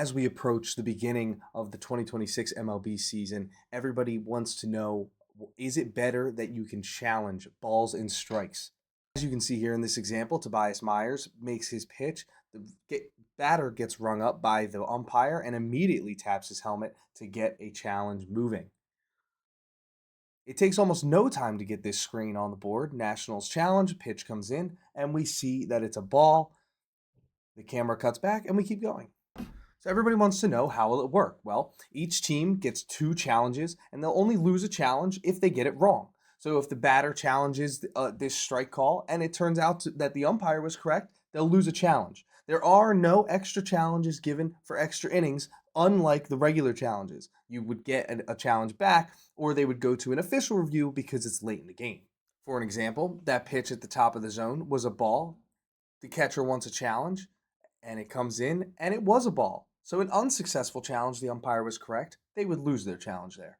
As we approach the beginning of the 2026 MLB season, everybody wants to know, is it better that you can challenge balls and strikes? As you can see here in this example, Tobias Myers makes his pitch. The batter gets rung up by the umpire and immediately taps his helmet to get a challenge moving. It takes almost no time to get this screen on the board. Nationals challenge, pitch comes in, and we see that it's a ball. The camera cuts back, and we keep going. So everybody wants to know, how will it work? Well, each team gets 2 challenges, and they'll only lose a challenge if they get it wrong. So if the batter challenges this strike call, and it turns out that the umpire was correct, they'll lose a challenge. There are no extra challenges given for extra innings, unlike the regular challenges. You would get a challenge back, or they would go to an official review because it's late in the game. For an example, that pitch at the top of the zone was a ball. The catcher wants a challenge, and it comes in, and it was a ball. So an unsuccessful challenge, the umpire was correct, they would lose their challenge there.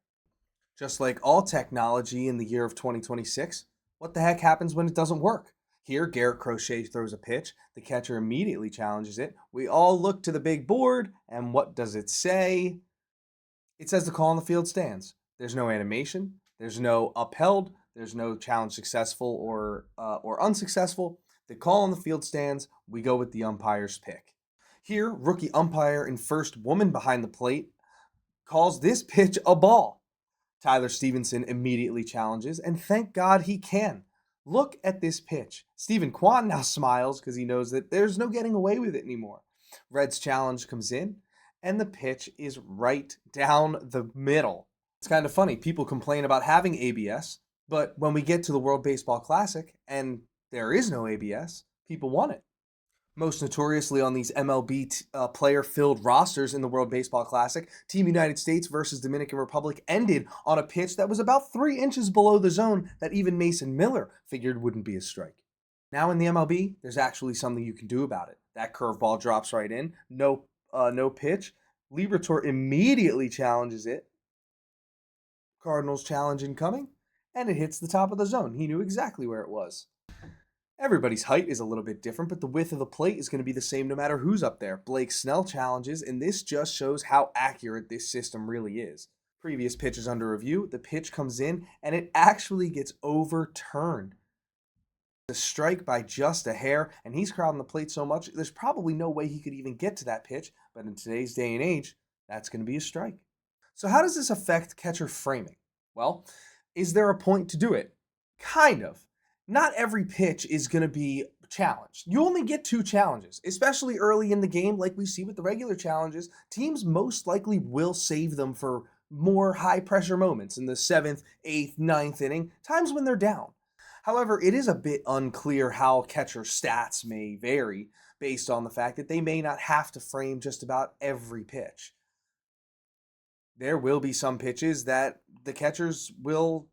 Just like all technology in the year of 2026, what the heck happens when it doesn't work? Here, Garrett Crochet throws a pitch. The catcher immediately challenges it. We all look to the big board, and what does it say? It says the call on the field stands. There's no animation. There's no upheld. There's no challenge successful or unsuccessful. The call on the field stands. We go with the umpire's pick. Here, rookie umpire and first woman behind the plate calls this pitch a ball. Tyler Stevenson immediately challenges, and thank God he can. Look at this pitch. Stephen Kwan now smiles because he knows that there's no getting away with it anymore. Red's challenge comes in, and the pitch is right down the middle. It's kind of funny. People complain about having ABS, but when we get to the World Baseball Classic and there is no ABS, people want it. Most notoriously on these MLB player-filled rosters in the World Baseball Classic, Team United States versus Dominican Republic ended on a pitch that was about 3 inches below the zone that even Mason Miller figured wouldn't be a strike. Now in the MLB, there's actually something you can do about it. That curveball drops right in, no pitch. Liberatore immediately challenges it. Cardinals challenge incoming, and it hits the top of the zone. He knew exactly where it was. Everybody's height is a little bit different, but the width of the plate is going to be the same no matter who's up there. Blake Snell challenges, and this just shows how accurate this system really is. Previous pitch is under review. The pitch comes in, and it actually gets overturned. The strike by just a hair, and he's crowding the plate so much, there's probably no way he could even get to that pitch, but in today's day and age, that's going to be a strike. So how does this affect catcher framing? Well, is there a point to do it? Kind of. Not every pitch is going to be challenged. You only get 2 challenges, especially early in the game like we see with the regular challenges. Teams most likely will save them for more high-pressure moments in the 7th, 8th, 9th inning, times when they're down. However, it is a bit unclear how catcher stats may vary based on the fact that they may not have to frame just about every pitch. There will be some pitches that the catchers will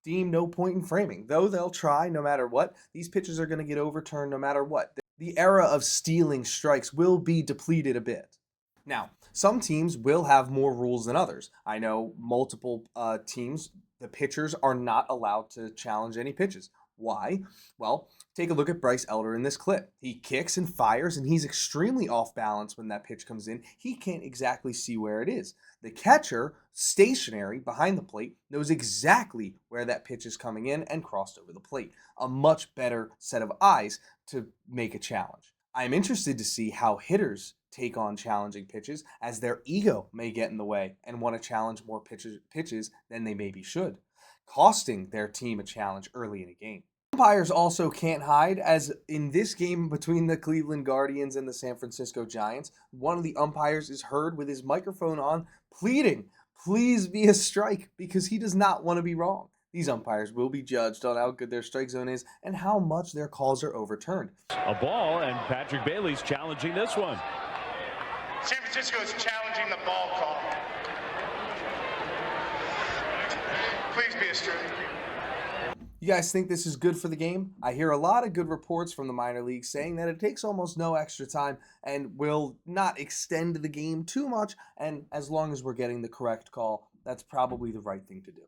deem no point in framing. Though they'll try no matter what, these pitches are going to get overturned no matter what. The era of stealing strikes will be depleted a bit. Now, some teams will have more rules than others. I know multiple teams, the pitchers are not allowed to challenge any pitches. Why? Well, take a look at Bryce Elder in this clip. He kicks and fires, and he's extremely off balance when that pitch comes in. He can't exactly see where it is. The catcher, stationary behind the plate, knows exactly where that pitch is coming in and crossed over the plate. A much better set of eyes to make a challenge. I'm interested to see how hitters take on challenging pitches, as their ego may get in the way and want to challenge more pitches than they maybe should, costing their team a challenge early in a game. Umpires also can't hide, as in this game between the Cleveland Guardians and the San Francisco Giants, one of the umpires is heard with his microphone on pleading, "Please be a strike," because he does not want to be wrong. These umpires will be judged on how good their strike zone is and how much their calls are overturned. A ball, and Patrick Bailey's challenging this one. San Francisco is challenging the ball call. Please be a strike. You guys think this is good for the game? I hear a lot of good reports from the minor leagues saying that it takes almost no extra time and will not extend the game too much, and as long as we're getting the correct call, that's probably the right thing to do.